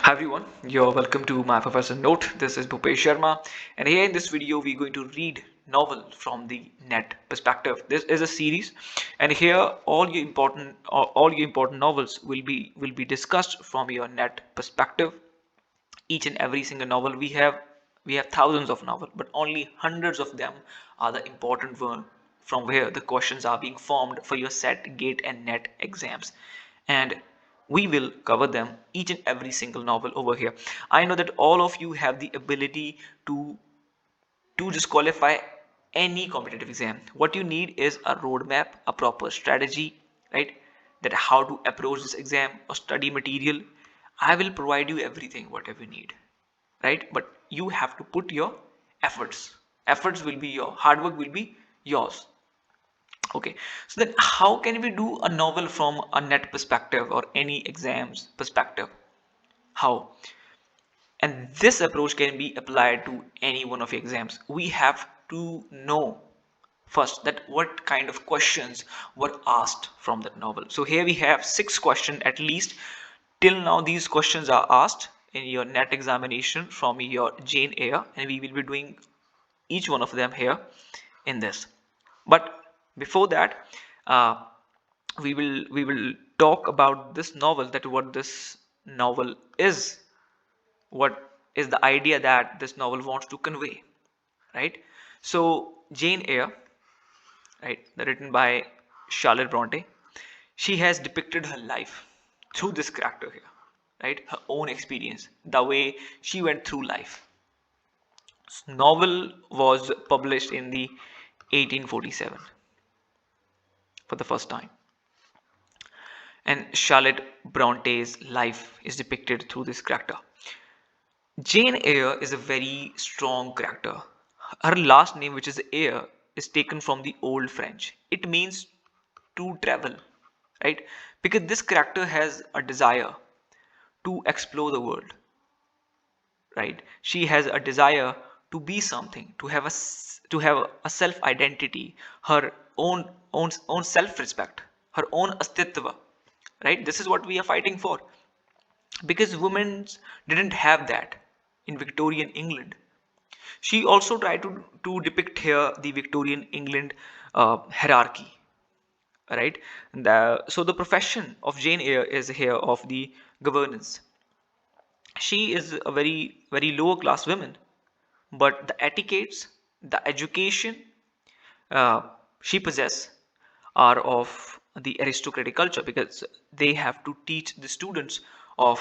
Hi everyone, you're welcome to MyProfessorNote. This is Bhupesh Sharma, and here in this video we're going to read novel from the net perspective. This is a series, and here all your important novels will be discussed from your net perspective. Each and every single novel we have thousands of novels, but only hundreds of them are the important one from where the questions are being formed for your set, gate, and net exams. And we will cover them each and every single novel over here. I know that all of you have the ability to just qualify any competitive exam. What you need is a roadmap, a proper strategy, right? That how to approach this exam or study material. I will provide you everything whatever you need, right? But you have to put your efforts. Efforts will be your hard work will be yours. Okay, so then how can we do a novel from a net perspective or any exams perspective? How? And this approach can be applied to any one of your exams. We have to know first that what kind of questions were asked from that novel. So here we have 6 questions at least. Till now these questions are asked in your net examination from your Jane Eyre, and we will be doing each one of them here in this. But before that, uh, we will talk about this novel, that what this novel is, what is the idea that this novel wants to convey, right? So Jane Eyre, right, written by Charlotte Bronte, she has depicted her life through this character here, right? Her own experience, the way she went through life. Novel was published in the 1847 for the first time, and Charlotte Bronte's life is depicted through this character. Jane Eyre is a very strong character. Her last name, which is Eyre, is taken from the Old French. It means to travel, right? Because this character has a desire to explore the world, right? She has a desire to be something, to have a self identity, her own self respect, her own astitva, right? This is what we are fighting for, because women didn't have that in Victorian England. She also tried to depict here the Victorian England hierarchy, right? So the profession of Jane Eyre is here of the governance. She is a very lower class woman, but the etiquettes, the education uh, she possesses are of the aristocratic culture, because they have to teach the students of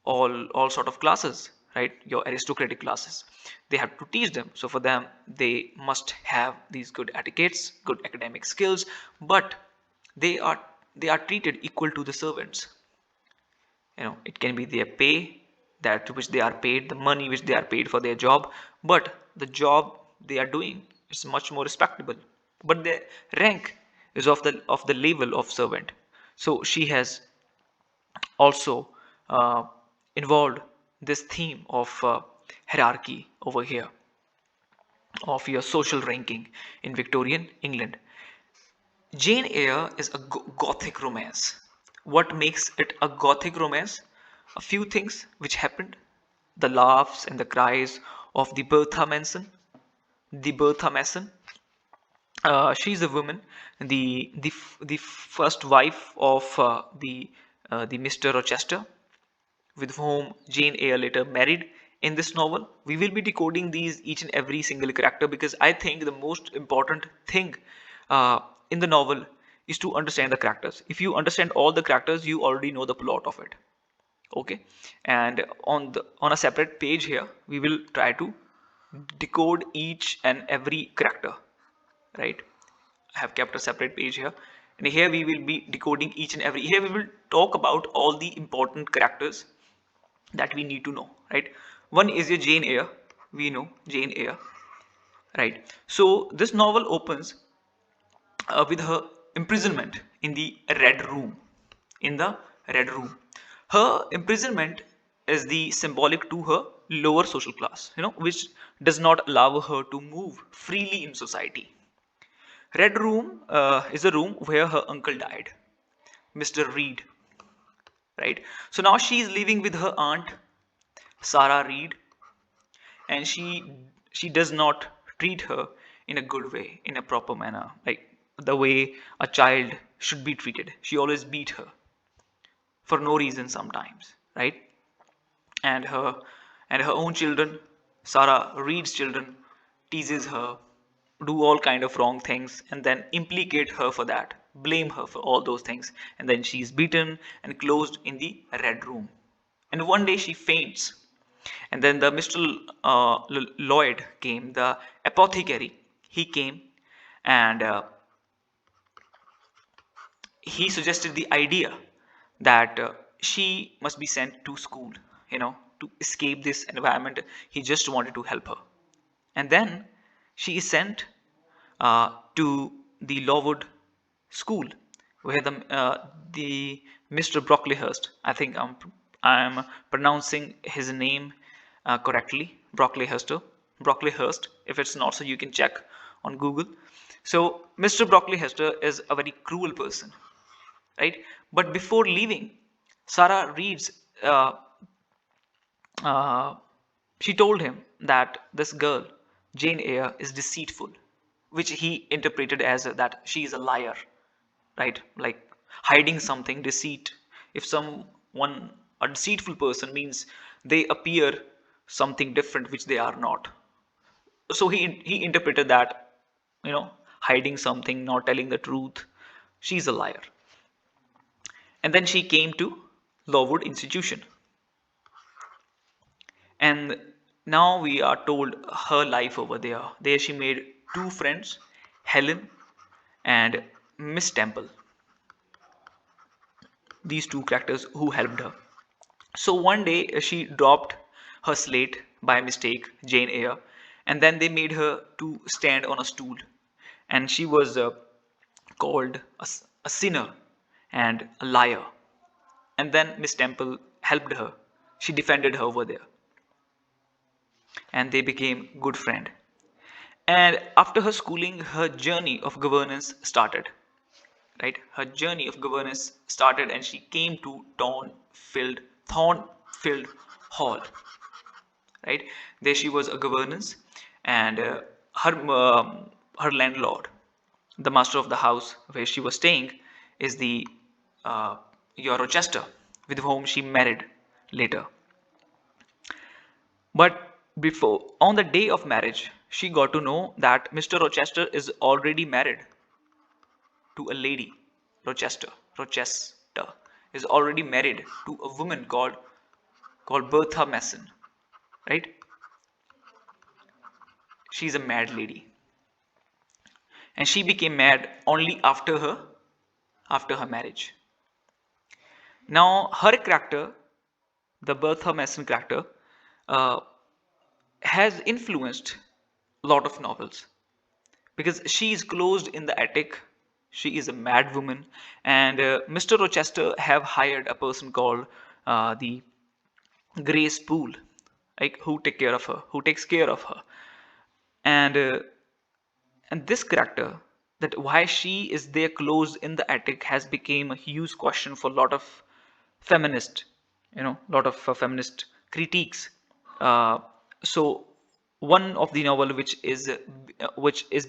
all sort of classes, right? Your aristocratic classes, they have to teach them. So for them, they must have these good etiquettes, good academic skills, but they are they are treated equal to the servants. It can be their pay, that which they are paid, the money which they are paid for their job, but the job they are doing is much more respectable, but their rank is of the level of servant. So she has also involved this theme of hierarchy over here, of your social ranking in Victorian England. Jane Eyre is a gothic romance. What makes it a gothic romance? A few things which happened: the laughs and the cries of the Bertha Manson. The Bertha Mason. She's a woman, the first wife of the Mr. Rochester, with whom Jane Eyre later married. In this novel, we will be decoding these each and every single character, because I think the most important thing uh, in the novel is to understand the characters. If you understand all the characters, you already know the plot of it. Okay, and on a separate page here, we will try to decode each and every character, right? I have kept a separate page here, and here we will be decoding each and every. Here we will talk about all the important characters that we need to know, right? One is your Jane Eyre. We know Jane Eyre, right? So this novel opens with her imprisonment in the Red Room. In the Red Room, her imprisonment is the symbolic to her lower social class, which does not allow her to move freely in society. Red Room is a room where her uncle died, Mr. Reed. right? So now she is living with her aunt, Sarah Reed, and she does not treat her in a good way, in a proper manner, like the way a child should be treated. She always beat her for no reason sometimes, right? And her own children, Sarah Reed's children, teases her, do all kind of wrong things, and then implicate her for that, blame her for all those things, and then she's beaten and closed in the red room. And one day she faints, and then the Mr. Lloyd came, the apothecary. He came, and he suggested the idea that she must be sent to school, to escape this environment. He just wanted to help her. And then she is sent to the Lowood school, where the Mr. Brocklehurst, I think I'm pronouncing his name correctly, Brocklehurst. If it's not, so you can check on Google. So Mr. Brocklehurst is a very cruel person, right? But before leaving, Sarah reads. Uh, she told him that this girl, Jane Eyre, is deceitful, which he interpreted as that she is a liar, right? Like hiding something, deceit. If someone, a deceitful person, means they appear something different which they are not. So he interpreted that, hiding something, not telling the truth. She's a liar. And then she came to Lowood Institution. And now we are told her life over there. There she made two friends, Helen and Miss Temple. These two characters who helped her. So one day she dropped her slate by mistake, Jane Eyre, and then they made her to stand on a stool. And she was called a sinner and a liar. And then Miss Temple helped her. She defended her over there. And they became good friends. And after her schooling, her journey of governance started. Right? Her journey of governance started, and she came to Thornfield Hall. Right? There she was a governess, and her landlord, the master of the house where she was staying, is the your Rochester, with whom she married later. But before, on the day of marriage, she got to know that Mr. Rochester is already married to a lady. Rochester is already married to a woman called Bertha Mason, right? She's a mad lady, and she became mad only after her marriage. Now her character, the Bertha Mason character, uh, has influenced a lot of novels because she is closed in the attic. She is a mad woman, and Mr. Rochester have hired a person called the Grace Poole, like who takes care of her, and this character, that why she is there closed in the attic, has become a huge question for a lot of feminist, lot of feminist critiques. Uh, so one of the novel which is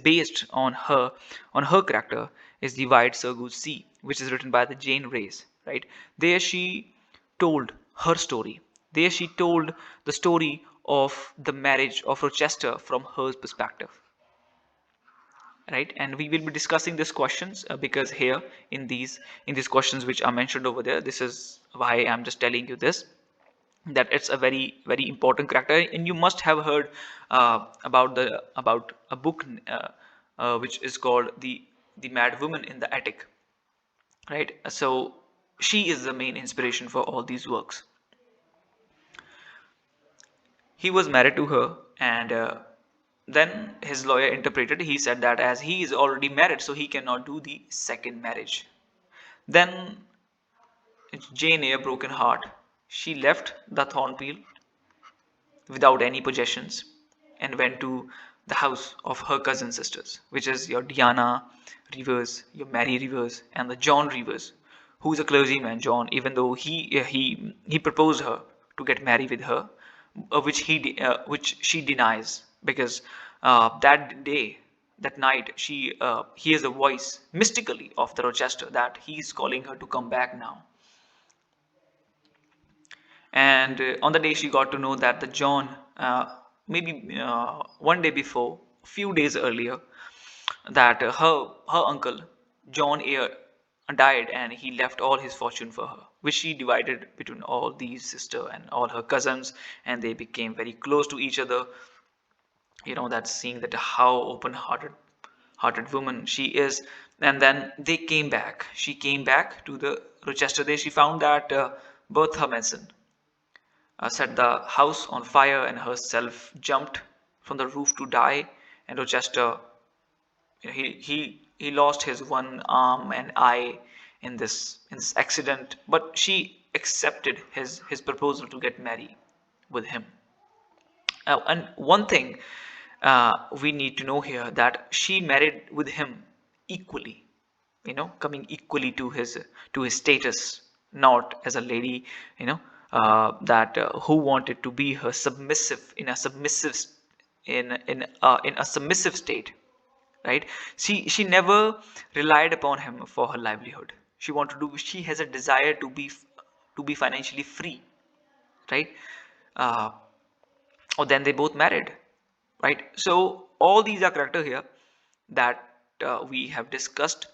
based on her character is the White Surgoose Sea, which is written by the Jane Race. Right there, she told her story. There, she told the story of the marriage of Rochester from her perspective. Right, and we will be discussing these questions because here in these questions which are mentioned over there, this is why I'm just telling you this, that it's a very very important character. And you must have heard about a book which is called the Mad Woman in the Attic, right? So she is the main inspiration for all these works. He was married to her, and then his lawyer interpreted. He said that as he is already married, so he cannot do the second marriage. Then Jane Eyre, broken heart, she left the Thornfield without any possessions and went to the house of her cousin sisters, which is your Diana Rivers, your Mary Rivers, and the John Rivers, who is a clergyman, John, even though he proposed her to get married with her, which she denies because that day, that night, she hears a voice mystically of the Rochester that he's calling her to come back now. And on the day she got to know that the John, maybe one day before, a few days earlier, that her uncle John Eyre died, and he left all his fortune for her, which she divided between all these sister and all her cousins, and they became very close to each other. That's seeing that how hearted woman she is. And then they came back. She came back to the Rochester day. She found that Bertha Mason set the house on fire and herself jumped from the roof to die. And Rochester, he lost his one arm and eye in this accident, but she accepted his proposal to get married with him. And one thing we need to know here, that she married with him equally, coming equally to his status, not as a lady, that who wanted to be her submissive in a submissive state, right? She never relied upon him for her livelihood. She has a desire to be financially free, right? Uh, or then they both married, right? So all these are character here that we have discussed,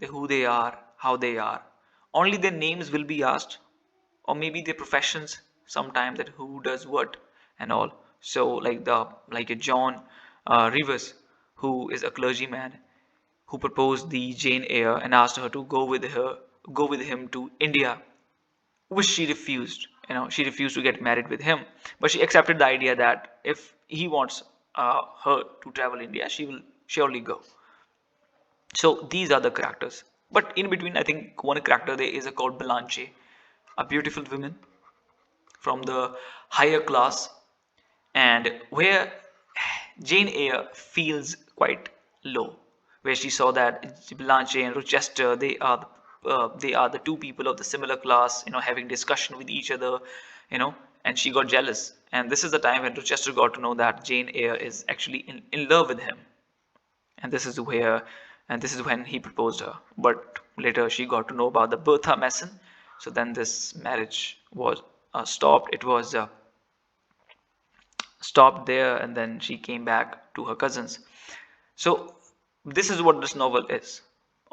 who they are, how they are. Only their names will be asked, or maybe their professions sometime, that who does what and all. So like a John Rivers, who is a clergyman, who proposed the Jane Eyre and asked her to go with him to India, which she refused. She refused to get married with him, but she accepted the idea that if he wants her to travel India, she will surely go. So these are the characters. But in between, I think one character there is called Blanche, a beautiful woman from the higher class, and where Jane Eyre feels quite low, where she saw that Blanche and Rochester, they are the two people of the similar class, having discussion with each other, and she got jealous. And this is the time when Rochester got to know that Jane Eyre is actually in love with him, and this is when he proposed her. But later she got to know about the Bertha Mason, so then this marriage was stopped. It was stopped there, and then she came back to her cousins. So this is what this novel is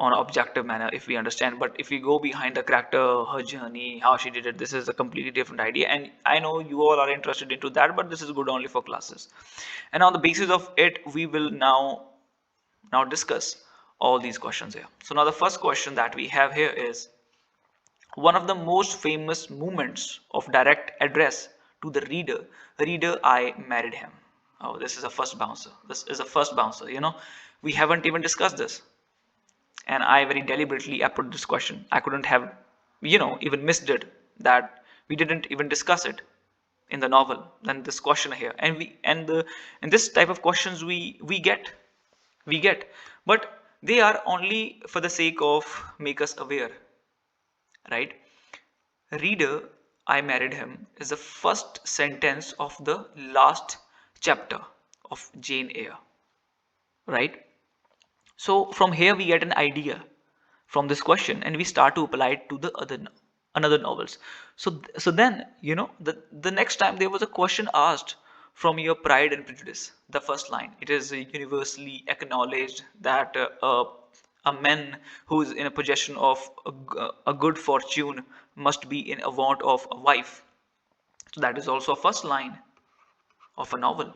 on an objective manner, if we understand. But if we go behind the character, her journey, how she did it, this is a completely different idea, and I know you all are interested into that, but this is good only for classes. And on the basis of it, we will now discuss all these questions here. So now the first question that we have here is, one of the most famous moments of direct address to the reader, I married him. Oh, this is a first bouncer. This is a first bouncer. We haven't even discussed this, and I very deliberately put this question. I couldn't have, even missed it, that we didn't even discuss it in the novel. Then this question here, and this type of questions we get, but they are only for the sake of make us aware, right? Reader, I married him is the first sentence of the last chapter of Jane Eyre, right? So from here we get an idea from this question, and we start to apply it to the another novels. So then, the next time there was a question asked from your Pride and Prejudice, the first line, it is universally acknowledged that a man who is in a possession of a good fortune must be in a want of a wife. So that is also a first line of a novel,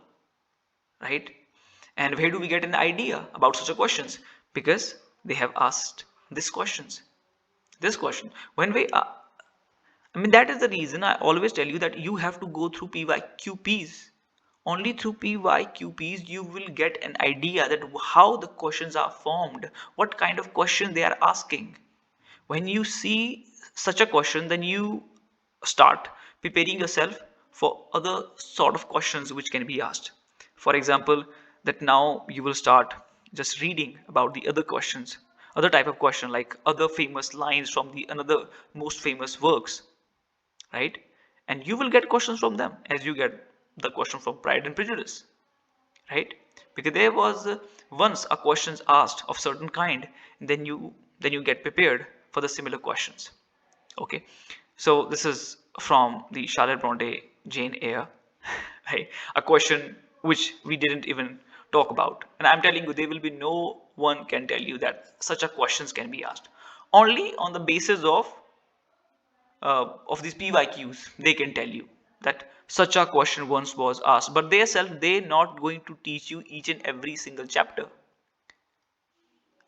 right? And where do we get an idea about such a questions? Because they have asked these questions. This question, when that is the reason I always tell you that you have to go through PYQPs. Only through PYQPs you will get an idea that how the questions are formed, what kind of question they are asking. When you see such a question, then you start preparing yourself for other sort of questions which can be asked. For example, that now you will start just reading about the other questions, other type of question like other famous lines from the another most famous works, right? And you will get questions from them as you get the question from Pride and Prejudice, right? Because there was once a questions asked of certain kind, and then you get prepared for the similar questions. Okay, so this is from the Charlotte Bronte Jane Eyre, right? A question which we didn't even talk about, and I'm telling you, there will be no one can tell you that such a questions can be asked. Only on the basis of these PYQs, they can tell you that such a question once was asked, but they self they not going to teach you each and every single chapter.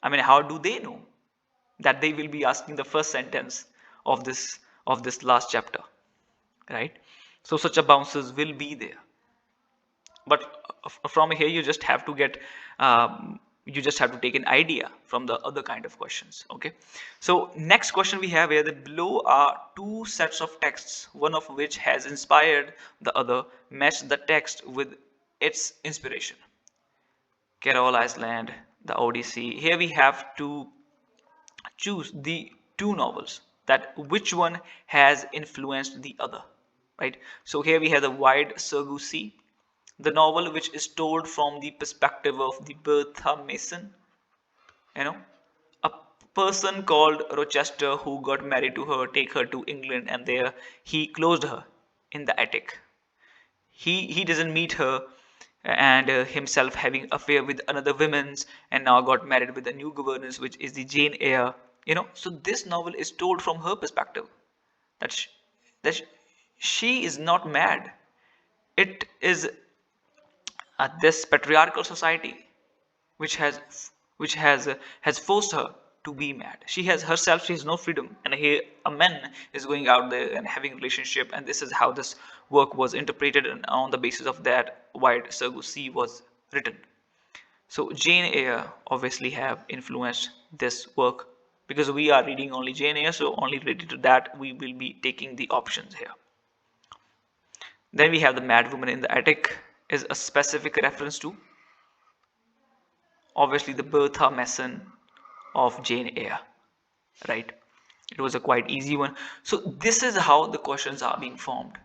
I mean, how do they know that they will be asking the first sentence of this last chapter, right? So such a bounces will be there, but from here you just have to get you just have to take an idea from the other kind of questions. Okay, so next question we have here, the below are two sets of texts, one of which has inspired the other, match the text with its inspiration. Carol Island, the Odyssey. Here we have to choose the two novels that which one has influenced the other, right? So here we have the Wide Surgu Sea, the novel which is told from the perspective of the Bertha Mason, you know, a person called Rochester who got married to her, take her to England, and there he closed her in the attic. He doesn't meet her, and himself having affair with another women's, and now got married with a new governess which is the Jane Eyre. So this novel is told from her perspective, that she is not mad. It is this patriarchal society which has forced her to be mad. She has herself, she has no freedom, and here a man is going out there and having relationship, and this is how this work was interpreted, and on the basis of that Wide Surgu Sea was written. So Jane Eyre obviously have influenced this work, because we are reading only Jane Eyre, so only related to that we will be taking the options here. Then we have the Mad Woman in the Attic is a specific reference to obviously the Bertha Mason of Jane Eyre, right? It was a quite easy one. So this is how the questions are being formed.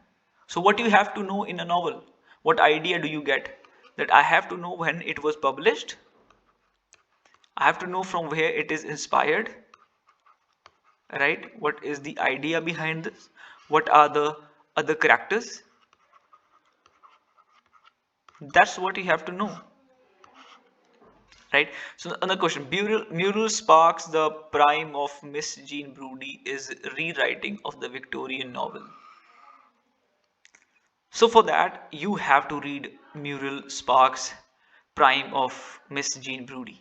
So what you have to know in a novel, what idea do you get? That I have to know when it was published, I have to know from where it is inspired, right? What is the idea behind this? What are the other characters? That's what you have to know, right? So another question, mural sparks the prime of Miss Jean Brodie is rewriting of the Victorian novel. So for that you have to read Mural Sparks Prime of Miss Jean Brodie.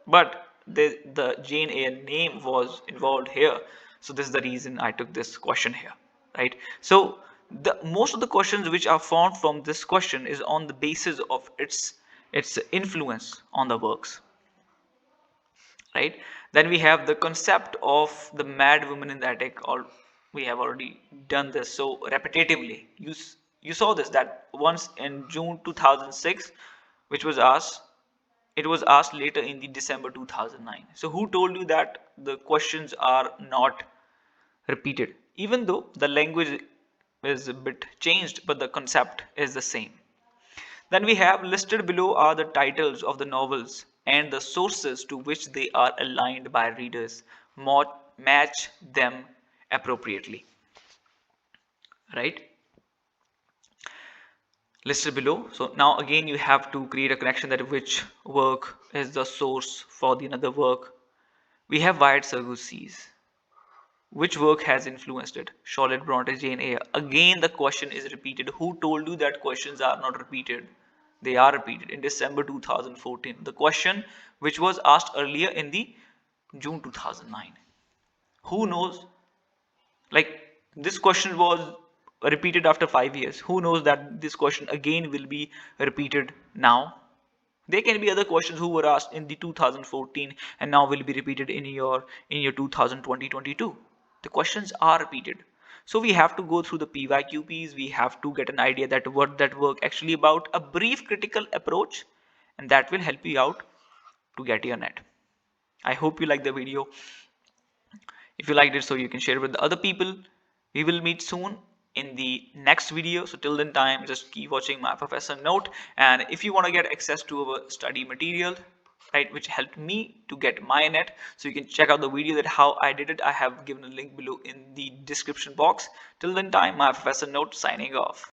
but the Jane Eyre name was involved here, so this is the reason I took this question here, right? So the most of the questions which are formed from this question is on the basis of its influence on the works, right? Then we have the concept of the Mad Woman in the Attic, or we have already done this so repetitively. You saw this, that once in June 2006, which was asked, it was asked later in the December 2009. So who told you that the questions are not repeated, even though the language is a bit changed, but the concept is the same. Then we have listed below are the titles of the novels and the sources to which they are aligned by readers. Match them appropriately, right? Listed below. So now again you have to create a connection that which work is the source for the another work. We have Wide Surgu Seas. Which work has influenced it? Charlotte Bronte, Jane Eyre. Again the question is repeated. Who told you that questions are not repeated? They are repeated in December 2014. The question which was asked earlier in the June 2009. Who knows? Like, this question was repeated after 5 years. Who knows that this question again will be repeated now? There can be other questions who were asked in the 2014 and now will be repeated in your 2020-22. The questions are repeated. So we have to go through the PYQPs. We have to get an idea that what that work actually about, a brief critical approach, and that will help you out to get your net. I hope you like the video. If you liked it, so you can share it with the other people. We will meet soon in the next video. So till then time, just keep watching My Professor Note. And if you want to get access to our study material, right, which helped me to get my net, so you can check out the video that how I did it. I have given a link below in the description box. Till then time, My Professor Note signing off.